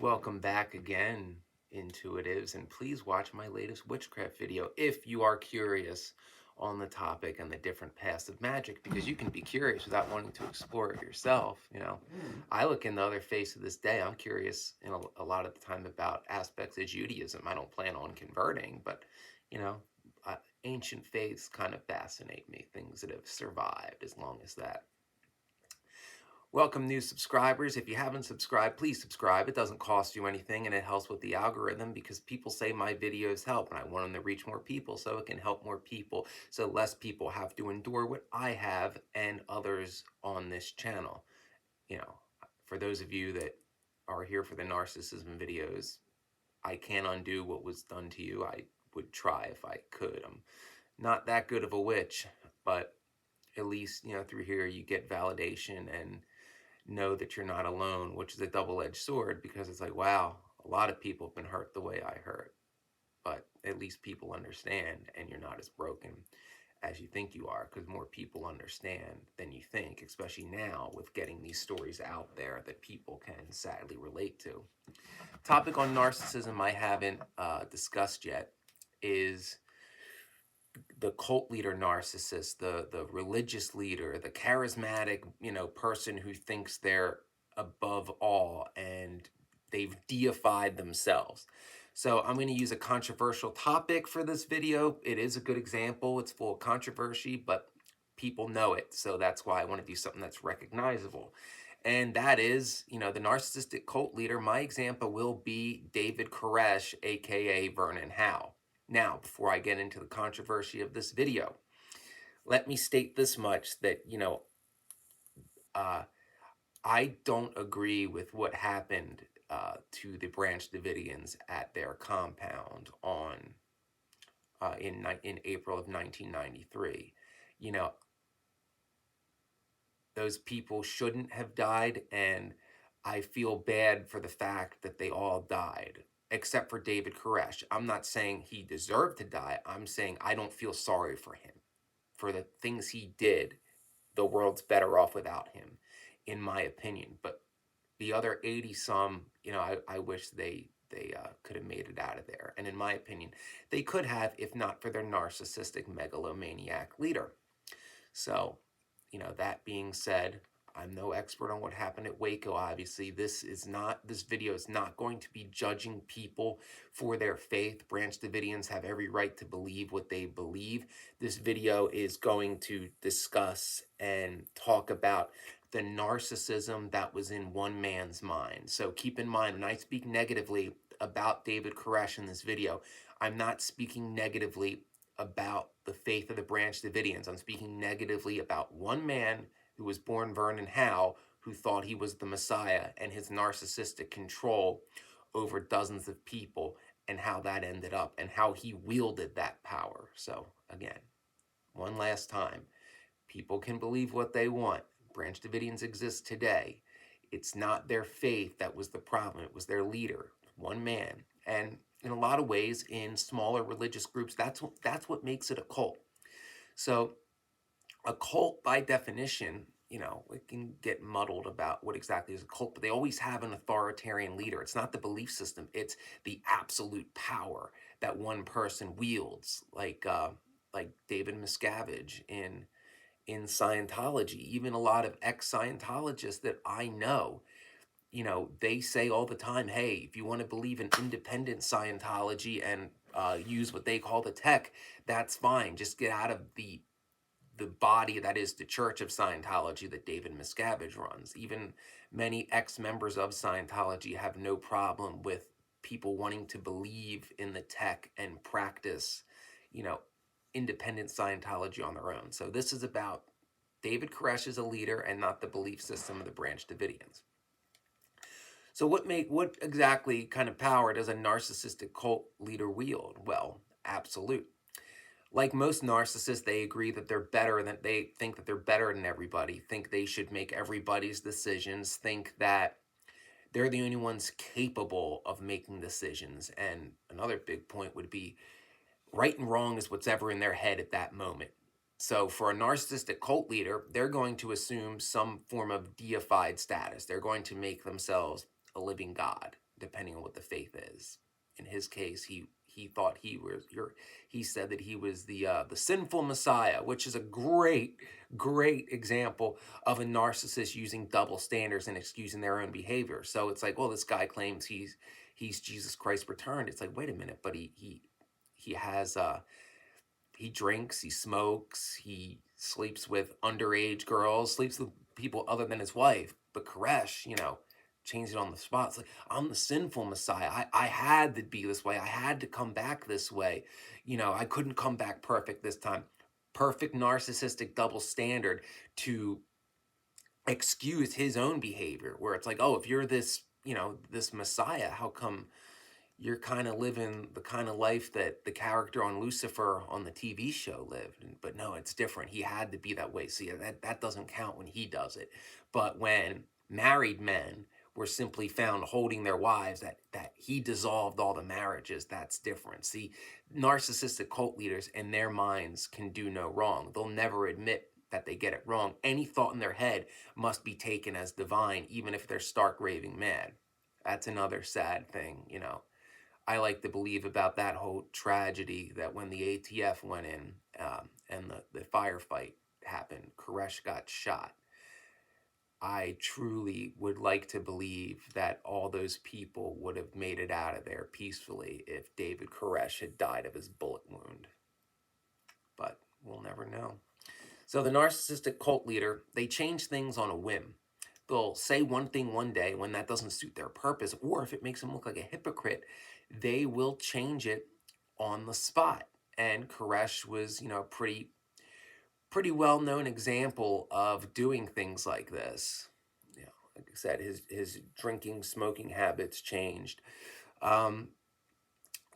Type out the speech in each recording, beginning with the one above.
Welcome back again, Intuitives, and please watch my latest witchcraft video if you are curious on the topic and the different paths of magic, because you can be curious without wanting to explore it yourself. I look in the other face of this day. I'm curious a lot of the time about aspects of Judaism. I don't plan on converting, but you know, uh, ancient faiths kind of fascinate me, things that have survived as long as that. Welcome new subscribers. If you haven't subscribed, please subscribe. It doesn't cost you anything and it helps with the algorithm because people say my videos help and I want them to reach more people so it can help more people, so less people have to endure what I have and others on this channel. You know, for those of you that are here for the narcissism videos, I can't undo what was done to you. I would try if I could. I'm not that good of a witch, but at least, through here you get validation and know that you're not alone, which is a double-edged sword because it's like, wow, a lot of people have been hurt the way I hurt, but at least people understand and you're not as broken as you think you are, because more people understand than you think, especially now with getting these stories out there that people can sadly relate to. Topic on narcissism I haven't discussed yet is the cult leader narcissist, the religious leader, the charismatic, person who thinks they're above all and they've deified themselves. So I'm going to use a controversial topic for this video. It is a good example. It's full of controversy, but people know it. So that's why I want to do something that's recognizable. And that is, the narcissistic cult leader. My example will be David Koresh, aka Vernon Howe. Now, before I get into the controversy of this video, let me state this much that, I don't agree with what happened to the Branch Davidians at their compound in April of 1993. You know, those people shouldn't have died, and I feel bad for the fact that they all died, except for David Koresh. I'm not saying he deserved to die. I'm saying I don't feel sorry for him. For the things he did, the world's better off without him, in my opinion. But the other 80 some, I wish they could have made it out of there. And in my opinion, they could have, if not for their narcissistic megalomaniac leader. So, that being said, I'm no expert on what happened at Waco. Obviously, this video is not going to be judging people for their faith. Branch Davidians have every right to believe what they believe. This video is going to discuss and talk about the narcissism that was in one man's mind. So keep in mind, when I speak negatively about David Koresh in this video, I'm not speaking negatively about the faith of the Branch Davidians. I'm speaking negatively about one man who was born Vernon Howe, who thought he was the Messiah, and his narcissistic control over dozens of people, and how that ended up, and how he wielded that power. So again, one last time, people can believe what they want. Branch Davidians exist today. It's not their faith that was the problem. It was their leader, one man. And in a lot of ways, in smaller religious groups, that's what makes it a cult. So a cult, by definition, it can get muddled about what exactly is a cult, but they always have an authoritarian leader. It's not the belief system. It's the absolute power that one person wields, like David Miscavige in Scientology. Even a lot of ex-Scientologists that I know, they say all the time, hey, if you want to believe in independent Scientology and use what they call the tech, that's fine. Just get out of the body that is the Church of Scientology that David Miscavige runs. Even many ex-members of Scientology have no problem with people wanting to believe in the tech and practice, independent Scientology on their own. So this is about David Koresh as a leader and not the belief system of the Branch Davidians. So what exactly kind of power does a narcissistic cult leader wield? Well, absolute. Like most narcissists, they agree that they think that they're better than everybody, think they should make everybody's decisions, think that they're the only ones capable of making decisions. And another big point would be right and wrong is what's ever in their head at that moment. So for a narcissistic cult leader, they're going to assume some form of deified status. They're going to make themselves a living god. depending on what the faith is. In his case, he thought he said that he was the sinful Messiah, which is a great example of a narcissist using double standards and excusing their own behavior. So it's like, well, this guy claims he's Jesus Christ returned. It's like, wait a minute, but he has he drinks, he smokes, he sleeps with underage girls, sleeps with people other than his wife. But Koresh, changed it on the spot. It's like, I'm the sinful Messiah. I had to be this way. I had to come back this way. I couldn't come back perfect this time. Perfect narcissistic double standard to excuse his own behavior, where it's like, oh, if you're this Messiah, how come you're kind of living the kind of life that the character on Lucifer on the TV show lived? But no, it's different. He had to be that way. See, that doesn't count when he does it. But when married men were simply found holding their wives, that he dissolved all the marriages, that's different. See, narcissistic cult leaders in their minds can do no wrong. They'll never admit that they get it wrong. Any thought in their head must be taken as divine, even if they're stark raving mad. That's another sad thing, I like to believe about that whole tragedy, that when the ATF went in and the firefight happened, Koresh got shot. I truly would like to believe that all those people would have made it out of there peacefully if David Koresh had died of his bullet wound. But we'll never know. So the narcissistic cult leader, they change things on a whim. They'll say one thing one day when that doesn't suit their purpose, or if it makes them look like a hypocrite, they will change it on the spot. And Koresh was, pretty well-known example of doing things like this. Like I said, his drinking, smoking habits changed.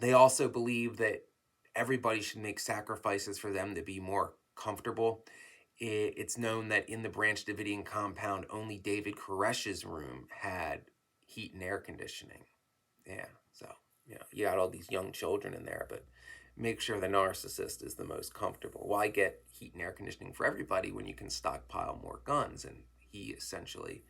They also believe that everybody should make sacrifices for them to be more comfortable. It's known that in the Branch Davidian compound, only David Koresh's room had heat and air conditioning. Yeah, so, you got all these young children in there, but make sure the narcissist is the most comfortable. Why get heat and air conditioning for everybody when you can stockpile more guns? And he essentially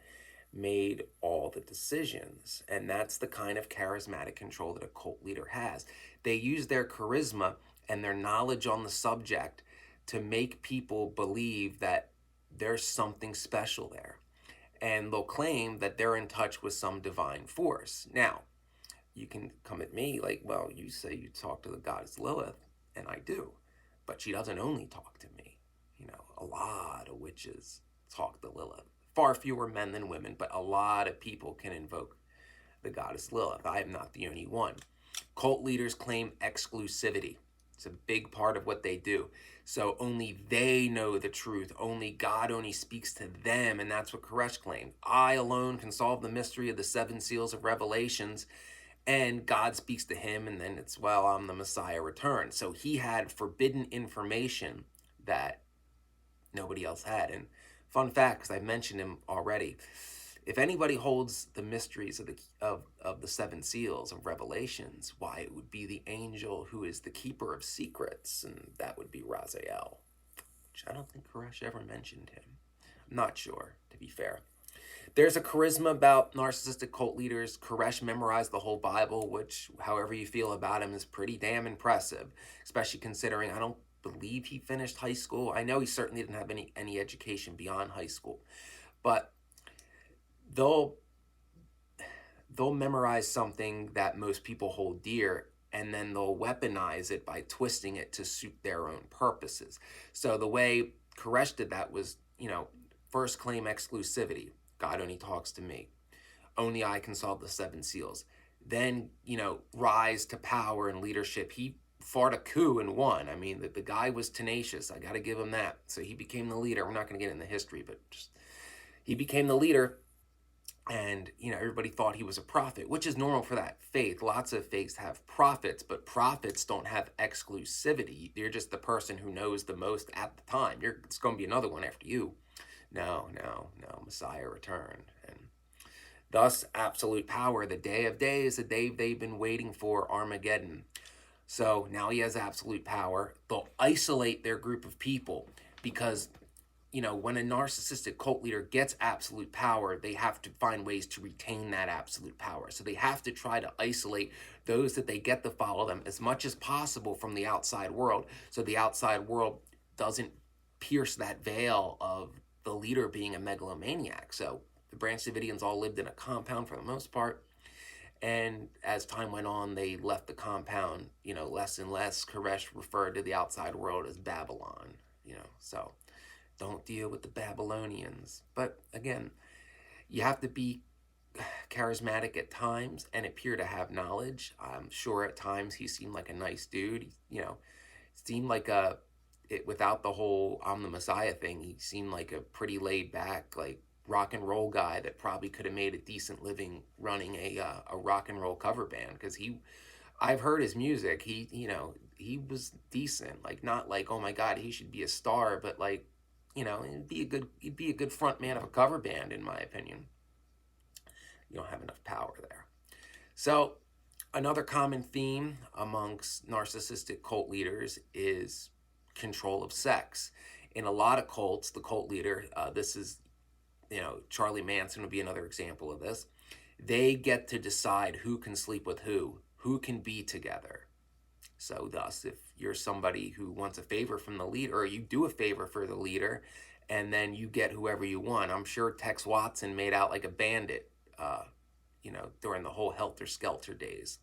made all the decisions. And that's the kind of charismatic control that a cult leader has. They use their charisma and their knowledge on the subject to make people believe that there's something special there. And they'll claim that they're in touch with some divine force. Now, you can come at me like, well, you say you talk to the goddess Lilith, and I do. But she doesn't only talk to me. A lot of witches talk to Lilith. Far fewer men than women, but a lot of people can invoke the goddess Lilith. I am not the only one. Cult leaders claim exclusivity. It's a big part of what they do. So only they know the truth. Only God only speaks to them, and that's what Koresh claimed. I alone can solve the mystery of the 7 seals of Revelations, and God speaks to him, and then it's, well, I'm the Messiah returned. So he had forbidden information that nobody else had. And fun fact, because I mentioned him already, if anybody holds the mysteries of the 7 seals of Revelations, why, it would be the angel who is the keeper of secrets, and that would be Raziel, which I don't think Koresh ever mentioned him. I'm not sure, to be fair. There's a charisma about narcissistic cult leaders. Koresh memorized the whole Bible, which, however you feel about him, is pretty damn impressive, especially considering I don't believe he finished high school. I know he certainly didn't have any education beyond high school, but they'll memorize something that most people hold dear, and then they'll weaponize it by twisting it to suit their own purposes. So the way Koresh did that was, first claim exclusivity. God only talks to me. Only I can solve the 7 seals. Then, rise to power and leadership. He fought a coup and won. I mean, the guy was tenacious. I got to give him that. So he became the leader. We're not going to get into history, but he became the leader. And, everybody thought he was a prophet, which is normal for that faith. Lots of faiths have prophets, but prophets don't have exclusivity. You're just the person who knows the most at the time. It's going to be another one after you. No, Messiah returned. And thus, absolute power, the day of days, the day they've been waiting for, Armageddon. So now he has absolute power. They'll isolate their group of people because, when a narcissistic cult leader gets absolute power, they have to find ways to retain that absolute power. So they have to try to isolate those that they get to follow them as much as possible from the outside world, so the outside world doesn't pierce that veil of the leader being a megalomaniac. So the Branch Davidians all lived in a compound for the most part. And as time went on, they left the compound, less and less. Koresh referred to the outside world as Babylon, so don't deal with the Babylonians. But again, you have to be charismatic at times and appear to have knowledge. I'm sure at times he seemed like a nice dude. Seemed like without the whole I'm the Messiah thing, he seemed like a pretty laid back, like rock and roll guy that probably could have made a decent living running a rock and roll cover band, because I've heard his music. He was decent, like not like, oh my God, he should be a star, but like, he'd be a good front man of a cover band, in my opinion. You don't have enough power there. So another common theme amongst narcissistic cult leaders is control of sex. In a lot of cults, the cult leader, this is, Charlie Manson would be another example of this. They get to decide who can sleep with who can be together. So thus, if you're somebody who wants a favor from the leader, or you do a favor for the leader, and then you get whoever you want. I'm sure Tex Watson made out like a bandit, during the whole Helter Skelter days.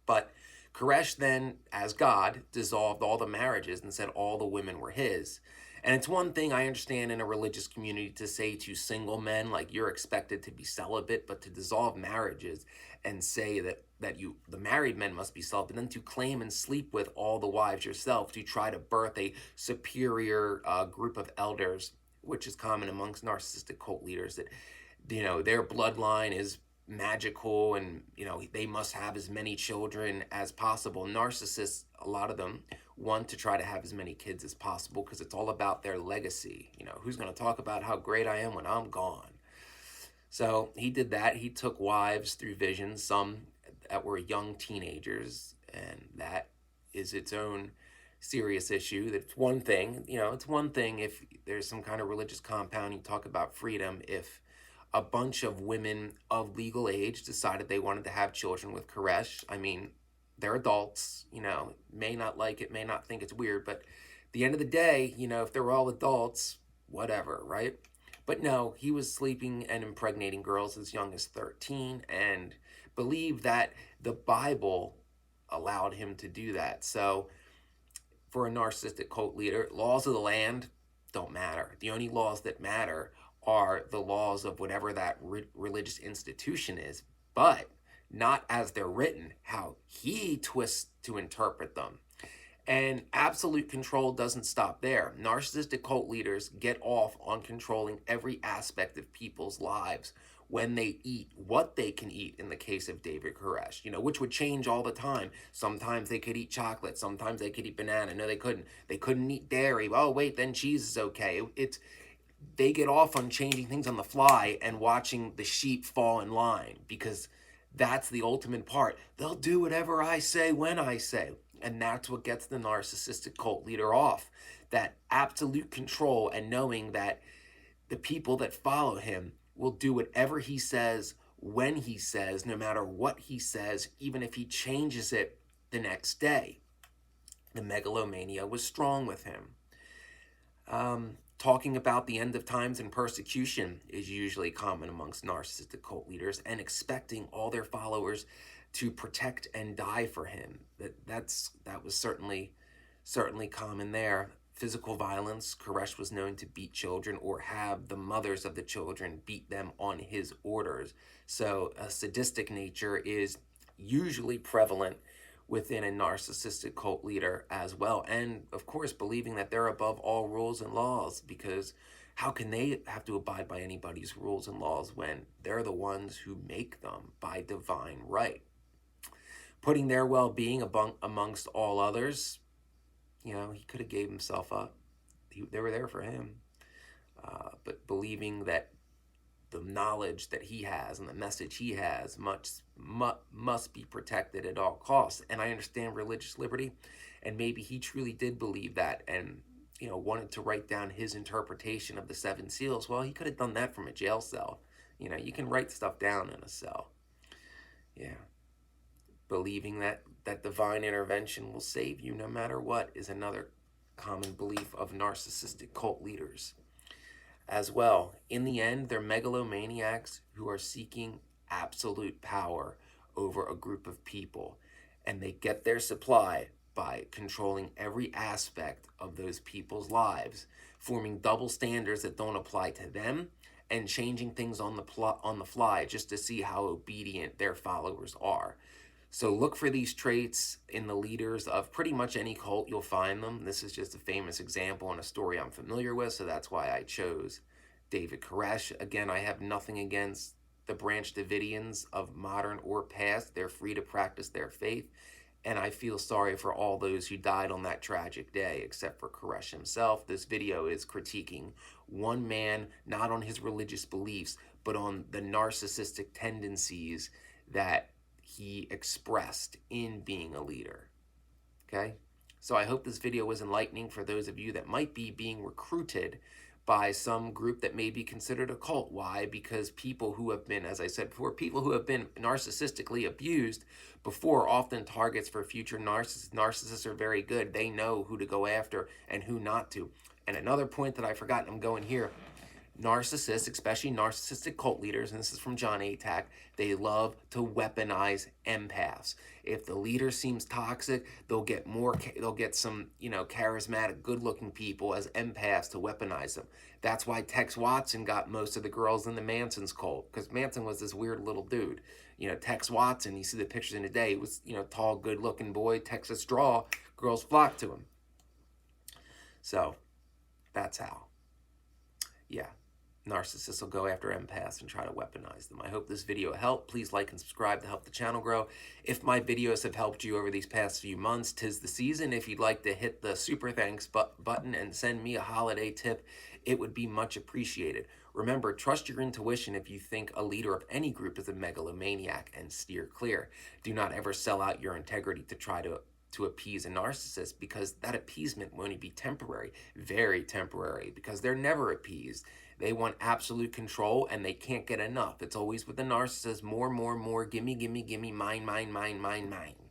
But Koresh then, as God, dissolved all the marriages and said all the women were his. And it's one thing, I understand, in a religious community to say to single men, like, you're expected to be celibate, but to dissolve marriages and say that the married men must be celibate, and then to claim and sleep with all the wives yourself to try to birth a superior group of elders, which is common amongst narcissistic cult leaders, that their bloodline is magical and they must have as many children as possible. Narcissists, a lot of them, want to try to have as many kids as possible because it's all about their legacy. Who's going to talk about how great I am when I'm gone? So he did that. He took wives through visions, some that were young teenagers, and that is its own serious issue. That's one thing. It's one thing if there's some kind of religious compound, you talk about freedom. If a bunch of women of legal age decided they wanted to have children with Koresh, I mean, they're adults, may not like it, may not think it's weird, but at the end of the day, if they're all adults, whatever, right? But no, he was sleeping and impregnating girls as young as 13 and believed that the Bible allowed him to do that. So for a narcissistic cult leader, laws of the land don't matter. The only laws that matter are the laws of whatever that religious institution is, but not as they're written, how he twists to interpret them. And absolute control doesn't stop there. Narcissistic cult leaders get off on controlling every aspect of people's lives when they eat, what they can eat in the case of David Koresh, which would change all the time. Sometimes they could eat chocolate, sometimes they could eat banana. No, they couldn't. They couldn't eat dairy. Oh, wait, then cheese is okay. They get off on changing things on the fly and watching the sheep fall in line, because that's the ultimate part. They'll do whatever I say when I say. And that's what gets the narcissistic cult leader off. That absolute control and knowing that the people that follow him will do whatever he says when he says, no matter what he says, even if he changes it the next day. The megalomania was strong with him. Talking about the end of times and persecution is usually common amongst narcissistic cult leaders, and expecting all their followers to protect and die for him. That was certainly common there. Physical violence. Koresh was known to beat children or have the mothers of the children beat them on his orders. So a sadistic nature is usually prevalent within a narcissistic cult leader as well. And of course, believing that they're above all rules and laws, because how can they have to abide by anybody's rules and laws when they're the ones who make them by divine right? Putting their well-being amongst all others, he could have gave himself up. They were there for him. But believing that the knowledge that he has and the message he has must be protected at all costs. And I understand religious liberty, and maybe he truly did believe that, and wanted to write down his interpretation of the seven seals. Well, he could have done that from a jail cell. You can write stuff down in a cell. Yeah. Believing that divine intervention will save you no matter what is another common belief of narcissistic cult leaders. As well, in the end, they're megalomaniacs who are seeking absolute power over a group of people. And they get their supply by controlling every aspect of those people's lives, forming double standards that don't apply to them, and changing things on the fly just to see how obedient their followers are. So look for these traits in the leaders of pretty much any cult. You'll find them. This is just a famous example and a story I'm familiar with, so that's why I chose David Koresh. Again, I have nothing against the Branch Davidians of modern or past. They're free to practice their faith, and I feel sorry for all those who died on that tragic day, except for Koresh himself. This video is critiquing one man, not on his religious beliefs, but on the narcissistic tendencies that he expressed in being a leader. Okay? So I hope this video was enlightening for those of you that might be being recruited by some group that may be considered a cult. Why? Because people who have been, as I said before, people who have been narcissistically abused before, often targets for future narcissists. Narcissists are very good. They know who to go after and who not to. And another point that I forgot, I'm going here, narcissists, especially narcissistic cult leaders, and this is from John Atack, they love to weaponize empaths. If the leader seems toxic, they'll get some, charismatic, good-looking people as empaths to weaponize them. That's why Tex Watson got most of the girls in the Manson's cult, because Manson was this weird little dude. Tex Watson, you see the pictures in the day, he was, tall, good-looking boy, Texas draw, girls flocked to him. So, that's how. Yeah. Narcissists will go after empaths and try to weaponize them. I hope this video helped. Please like and subscribe to help the channel grow. If my videos have helped you over these past few months, 'tis the season. If you'd like to hit the super thanks button and send me a holiday tip, it would be much appreciated. Remember, trust your intuition if you think a leader of any group is a megalomaniac, and steer clear. Do not ever sell out your integrity to try to appease a narcissist, because that appeasement will only be temporary, very temporary, because they're never appeased. They want absolute control, and they can't get enough. It's always with the narcissist, more, gimme, mine, mine, mine, mine, mine.